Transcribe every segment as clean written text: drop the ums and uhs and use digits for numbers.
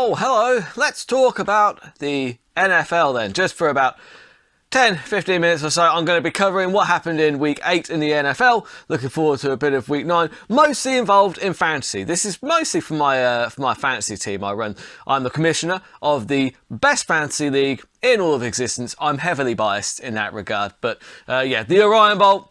Oh, hello. Let's talk about the NFL then. Just for about 10-15 minutes or so, I'm going to be covering what happened in week 8 in the NFL. Looking forward to a bit of week 9, mostly involved in fantasy. This is mostly for my fantasy team I run. I'm the commissioner of the best fantasy league in all of existence. I'm heavily biased in that regard. But yeah, the Orion Bowl.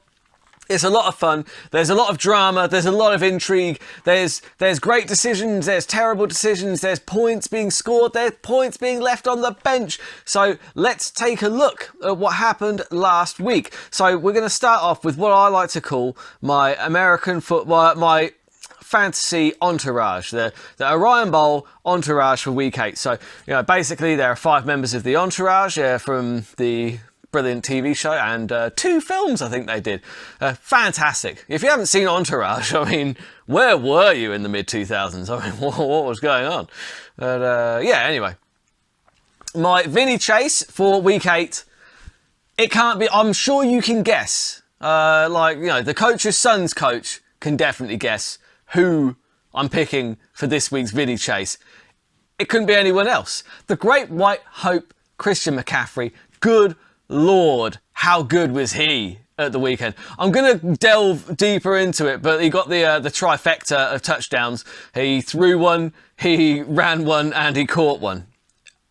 It's a lot of fun. There's a lot of drama. There's a lot of intrigue. There's great decisions. There's terrible decisions. There's points being scored. There's points being left on the bench. So let's take a look at what happened last week. So we're going to start off with what I like to call my American football, my fantasy entourage, the Orion Bowl entourage for week 8. So, basically there are 5 members of the entourage from the brilliant TV show and 2 films I think they did. Fantastic. If you haven't seen Entourage, I mean, where were you in the mid-2000s? I mean, what was going on? But yeah, anyway. My Vinny Chase for week 8, it can't be, I'm sure you can guess. The coach's son's coach can definitely guess who I'm picking for this week's Vinny Chase. It couldn't be anyone else. The Great White Hope, Christian McCaffrey. Good Lord, how good was he at the weekend? I'm going to delve deeper into it, but he got the trifecta of touchdowns. He threw one, he ran one, and he caught one.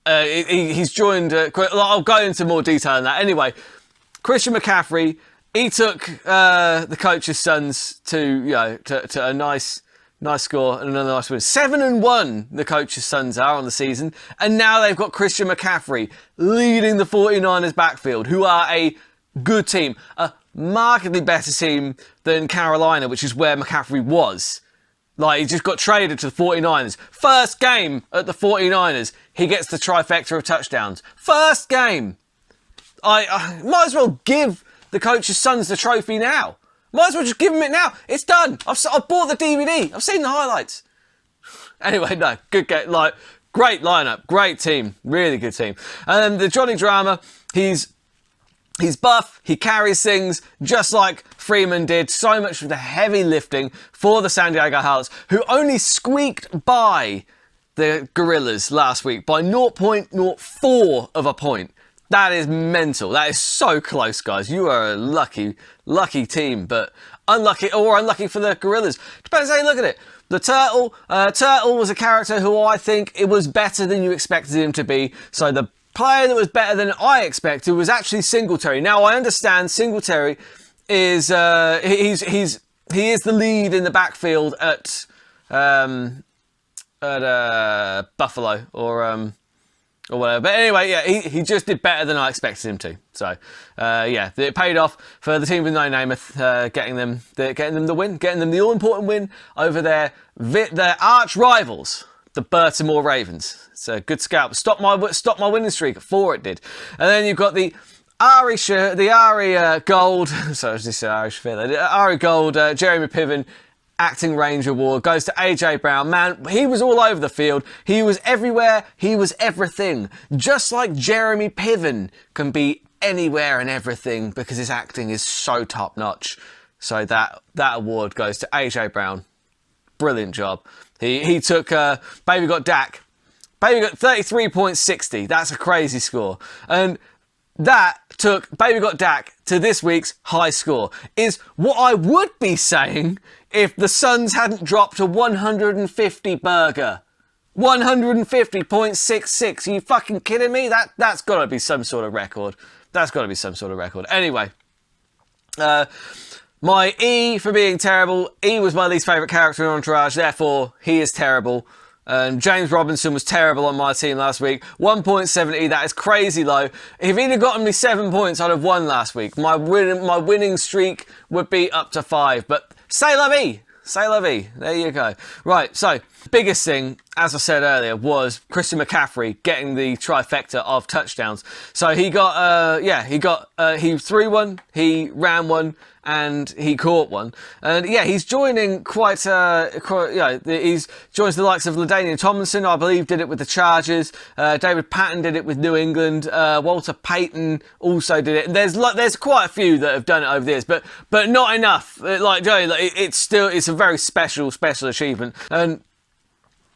He's joined... I'll go into more detail on that. Anyway, Christian McCaffrey, he took the coach's sons to a nice score and another nice win. 7-1 the coach's sons are on the season, and now they've got Christian McCaffrey leading the 49ers backfield, who are a good team, a markedly better team than Carolina, which is where McCaffrey was. He just got traded to the 49ers. First game at the 49ers, he gets the trifecta of touchdowns. First game. I might as well give the coach's sons the trophy now. Might as well just give him it now. It's done. I've bought the DVD. I've seen the highlights. Anyway, no, good game. Great lineup, great team, really good team. And then the Johnny Drama, he's buff, he carries things just like Freeman did. So much of the heavy lifting for the San Diego Hearts, who only squeaked by the Gorillas last week by 0.04 of a point. That is mental. That is so close, guys. You are a lucky team, but unlucky for the Gorillas. Depends how you look at it. The Turtle was a character who I think it was better than you expected him to be. So the player that was better than I expected was actually Singletary. Now I understand Singletary is he is the lead in the backfield at Buffalo or whatever. But anyway, yeah, he just did better than I expected him to. So, yeah, it paid off for the team with no Namath, getting them the win, getting them the all-important win over their arch rivals, the Baltimore Ravens. It's a good scalp. Stop my winning streak at 4. It did. And then you've got the Ari Gold. Sorry, is this Irish fella? The Ari Gold, Jeremy Piven Acting Range Award goes to AJ Brown. Man, he was all over the field. He was everywhere. He was everything. Just like Jeremy Piven can be anywhere and everything because his acting is so top notch. So that award goes to AJ Brown. Brilliant job. He took Baby Got Dak. Baby got 33.60. That's a crazy score. And that took Baby Got Dak to this week's high score. Is what I would be saying if the Suns hadn't dropped a 150 burger. 150.66. Are you fucking kidding me? That's got to be some sort of record. That's got to be some sort of record. Anyway, my E for being terrible. E was my least favourite character in Entourage, therefore he is terrible. James Robinson was terrible on my team last week. 1.70, that is crazy low. If he'd have gotten me 7 points, I'd have won last week. My winning streak would be up to 5, but c'est la vie. C'est la vie. There you go. Right, so biggest thing, as I said earlier, was Christian McCaffrey getting the trifecta of touchdowns. So he he threw one, he ran one, and he caught one. And yeah, he's joining he's joins the likes of LaDainian Tomlinson, I believe, did it with the Chargers. David Patton did it with New England. Walter Payton also did it. And there's quite a few that have done it over the years, but not enough. It's a very special achievement. And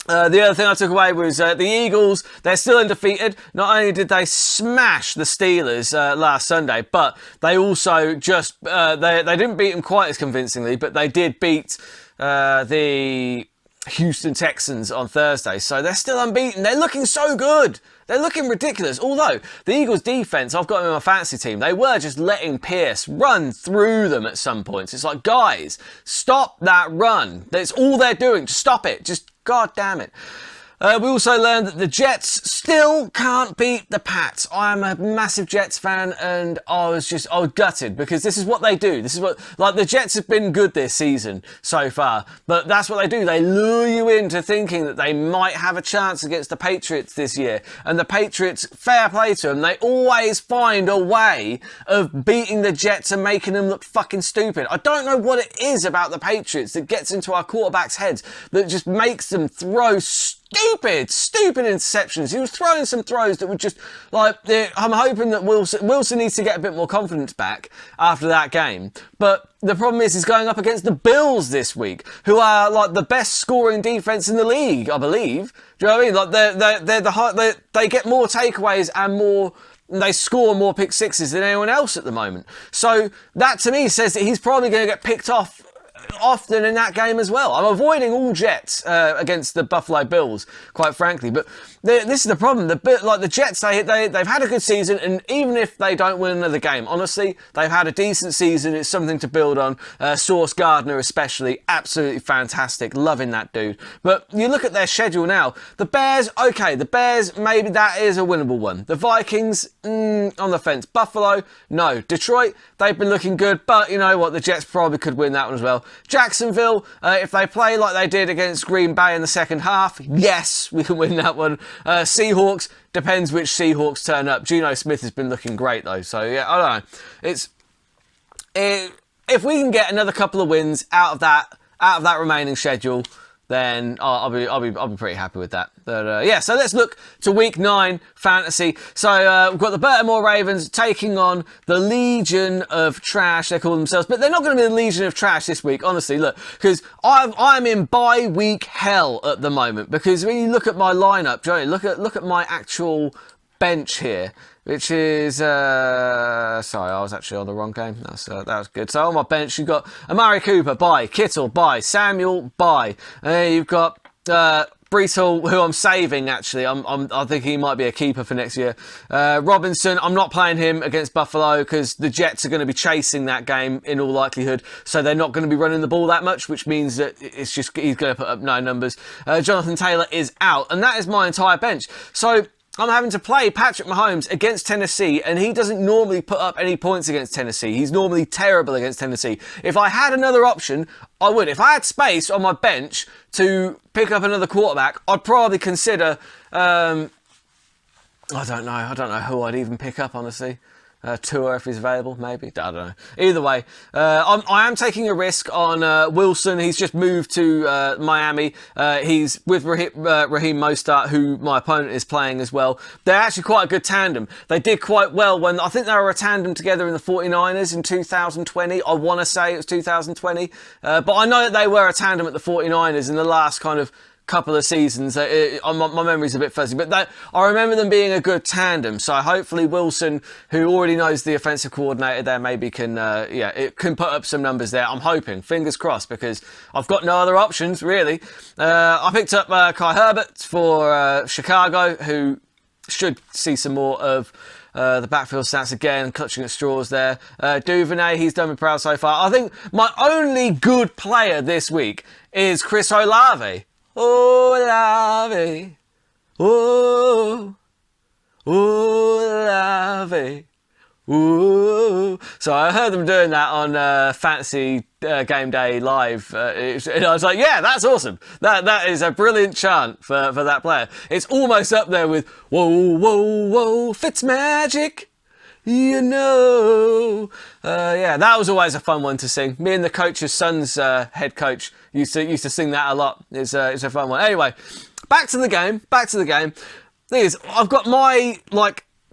The other thing I took away was the Eagles. They're still undefeated. Not only did they smash the Steelers last Sunday, but they also just they didn't beat them quite as convincingly, but they did beat the Houston Texans on Thursday. So they're still unbeaten. They're looking so good. They're looking ridiculous. Although the Eagles defense, I've got them in my fantasy team, they were just letting Pierce run through them at some points. It's like, guys, stop that run. That's all they're doing. Just stop it. Just, God damn it. We also learned that the Jets still can't beat the Pats. I'm a massive Jets fan, and I was gutted because this is what they do. This is what, like, the Jets have been good this season so far, but that's what they do. They lure you into thinking that they might have a chance against the Patriots this year. And the Patriots, fair play to them, they always find a way of beating the Jets and making them look fucking stupid. I don't know what it is about the Patriots that gets into our quarterbacks' heads that just makes them throw stupid interceptions. He was throwing some throws that were just like, I'm hoping that Wilson needs to get a bit more confidence back after that game. But the problem is he's going up against the Bills this week, who are like the best scoring defense in the league, I believe. Do you know what I mean? Like they get more takeaways and they score more pick sixes than anyone else at the moment. So that to me says that he's probably going to get picked off often in that game as well. I'm avoiding all Jets against the Buffalo Bills, quite frankly. But this is the problem. The Jets, they've had a good season, and even if they don't win another game, honestly, they've had a decent season. It's something to build on. Sauce Gardner especially, absolutely fantastic. Loving that dude. But you look at their schedule now. The Bears, okay. The Bears, maybe that is a winnable one. The Vikings, on the fence. Buffalo, no. Detroit, they've been looking good, but you know what? The Jets probably could win that one as well. Jacksonville, if they play like they did against Green Bay in the second half, yes, we can win that one. Seahawks, depends which Seahawks turn up. Geno Smith has been looking great though, so yeah, I don't know. If we can get another couple of wins out of that remaining schedule, then I'll be pretty happy with that. But yeah, so let's look to Week 9 fantasy. So we've got the Baltimore Ravens taking on the Legion of Trash, they call themselves, but they're not going to be the Legion of Trash this week, honestly. Look, because I'm in bye-week hell at the moment, because when you look at my lineup, Johnny, look at my actual bench here, which is sorry, I was actually on the wrong game. That was good. So on my bench, you've got Amari Cooper, bye. Kittle, bye. Samuel, bye. You've got Brees Hall, who I'm saving actually. I think he might be a keeper for next year. Robinson, I'm not playing him against Buffalo because the Jets are going to be chasing that game in all likelihood, so they're not going to be running the ball that much, which means that it's just he's going to put up no numbers. Jonathan Taylor is out, and that is my entire bench. So I'm having to play Patrick Mahomes against Tennessee, and he doesn't normally put up any points against Tennessee. He's normally terrible against Tennessee. If I had another option, I would. If I had space on my bench to pick up another quarterback, I'd probably consider, I don't know who I'd even pick up, honestly. Tua, if he's available, maybe. I don't know. Either way, I am taking a risk on Wilson. He's just moved to Miami. He's with Raheem Mostert, who my opponent is playing as well. They're actually quite a good tandem. They did quite well when, I think they were a tandem together in the 49ers in 2020. I want to say it was 2020. But I know that they were a tandem at the 49ers in the last kind of couple of seasons. My memory's a bit fuzzy, but I remember them being a good tandem. So hopefully Wilson, who already knows the offensive coordinator there, maybe can can put up some numbers there. I'm hoping, fingers crossed, because I've got no other options really. I picked up Kai Herbert for Chicago, who should see some more of the backfield stats again, clutching at straws there. Duvernay, he's done me proud so far. I think my only good player this week is Chris Olave. Olave, oh, Olave, oh. So I heard them doing that on Fantasy Game Day Live, and I was like, yeah, that's awesome. That is a brilliant chant for that player. It's almost up there with whoa, whoa, whoa, Fitzmagic. You know, yeah, that was always a fun one to sing. Me and the coach's son's head coach used to sing that a lot. It's a fun one. Anyway, back to the game. Thing is, I've got my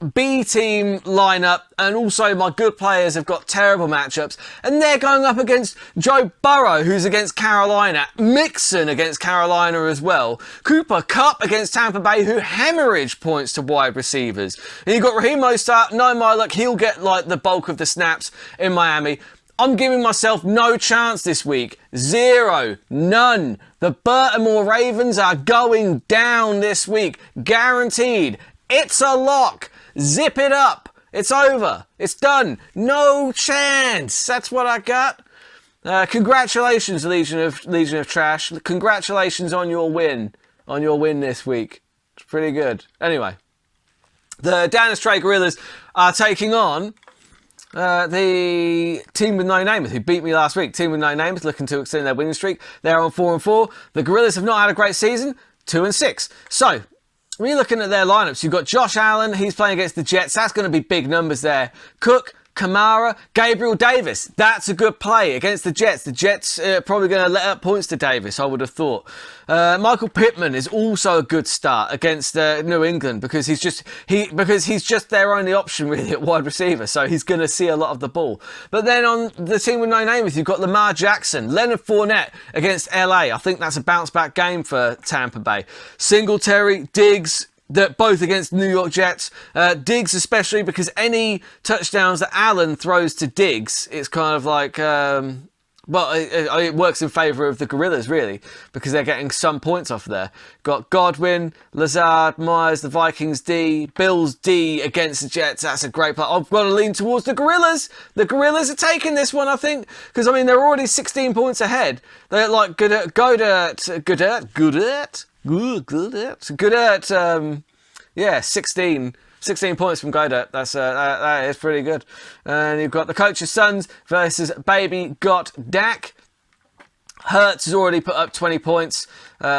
B team lineup, and also my good players have got terrible matchups, and they're going up against Joe Burrow, who's against Carolina, Mixon against Carolina as well, Cooper Kupp against Tampa Bay, who hemorrhage points to wide receivers, and you've got Raheem Mostert. No, my luck, he'll get like the bulk of the snaps in Miami. I'm giving myself no chance this week. Zero. None. The Baltimore Ravens are going down this week. Guaranteed. It's a lock. Zip it up. It's over. It's done. No chance. That's what I got. Congratulations, Legion of Trash. Congratulations on your win. On your win this week. It's pretty good. Anyway. The Down Stray Gorillas are taking on the team with no names, who beat me last week. Team with no names, looking to extend their winning streak. They're on 4-4. The Gorillas have not had a great season, 2-6. So, when you're looking at their lineups, you've got Josh Allen. He's playing against the Jets. That's going to be big numbers there. Cook, Kamara, Gabriel Davis. That's a good play against the Jets. The Jets are probably going to let up points to Davis, I would have thought. Michael Pittman is also a good start against New England because he's just their only option really at wide receiver. So he's going to see a lot of the ball. But then on the team with no names, you've got Lamar Jackson, Leonard Fournette against LA. I think that's a bounce back game for Tampa Bay. Singletary, Diggs. That both against New York Jets. Diggs especially, because any touchdowns that Allen throws to Diggs, it's kind of like, it works in favour of the Gorillas, really, because they're getting some points off there. Got Godwin, Lazard, Myers, the Vikings D, Bills D against the Jets. That's a great play. I've got to lean towards the Gorillas. The Gorillas are taking this one, I think, because, I mean, they're already 16 points ahead. They're like good at 16 points from Goddard. That is pretty good. And you've got the coach's sons versus Baby Got Dak. Hurts has already put up 20 points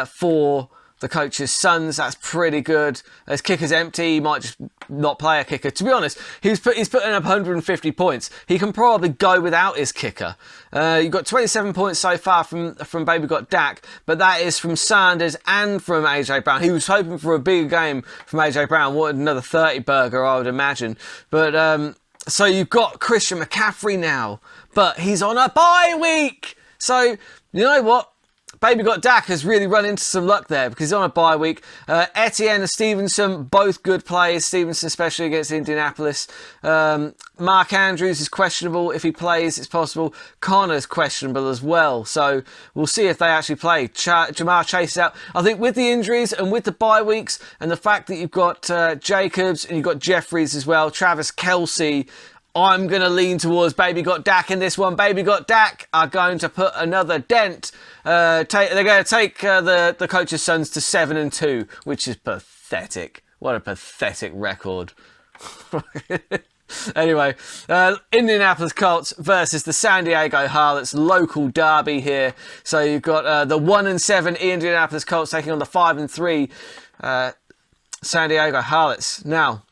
for the coach's sons. That's pretty good. His kicker's empty. He might just not play a kicker. To be honest, he's putting up 150 points. He can probably go without his kicker. You've got 27 points so far from Baby Got Dak, but that is from Sanders and from AJ Brown. He was hoping for a bigger game from AJ Brown. Wanted another 30 burger, I would imagine. But so you've got Christian McCaffrey now, but he's on a bye week. So you know what? Baby Got Dak has really run into some luck there because he's on a bye week. Etienne and Stevenson, both good plays. Stevenson especially against Indianapolis. Mark Andrews is questionable. If he plays, it's possible. Connor's questionable as well. So we'll see if they actually play. Jamar Chase is out. I think with the injuries and with the bye weeks and the fact that you've got Jacobs and you've got Jeffries as well, Travis Kelce, I'm going to lean towards Baby Got Dak in this one. Baby Got Dak are going to put another dent. They're going to take the coach's sons to 7-2, which is pathetic. What a pathetic record. Anyway, Indianapolis Colts versus the San Diego Harlots, local derby here. So you've got the 1-7 Indianapolis Colts taking on the 5-3 San Diego Harlots. Now,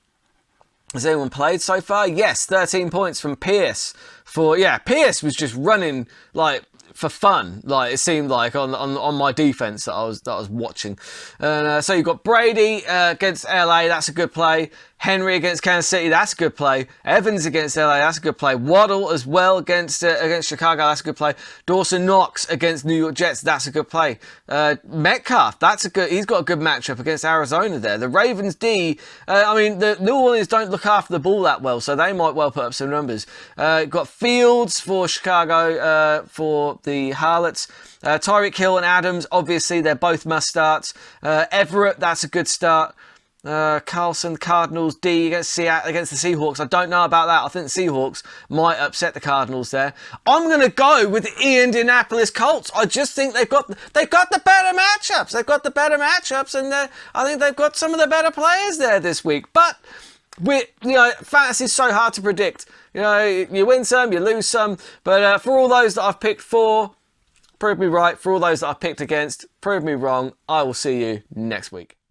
has anyone played so far? Yes, 13 points from Pierce. Pierce was just running like for fun. Like it seemed like on my defense that I was watching. And so you've got Brady against LA. That's a good play. Henry against Kansas City, that's a good play. Evans against LA, that's a good play. Waddle as well against Chicago, that's a good play. Dawson Knox against New York Jets, that's a good play. Metcalf, he's got a good matchup against Arizona there. The Ravens D, the New Orleans don't look after the ball that well, so they might well put up some numbers. Got Fields for Chicago for the Harlots. Tyreek Hill and Adams, obviously they're both must starts. Everett, that's a good start. Carlson, Cardinals D against the Seahawks. I don't know about that. I think the Seahawks might upset the Cardinals there. I'm going to go with the Indianapolis Colts. I just think they've got the better matchups. They've got the better matchups, and I think they've got some of the better players there this week. But fantasy is so hard to predict. You win some, you lose some. But for all those that I've picked for, prove me right. For all those that I've picked against, prove me wrong. I will see you next week.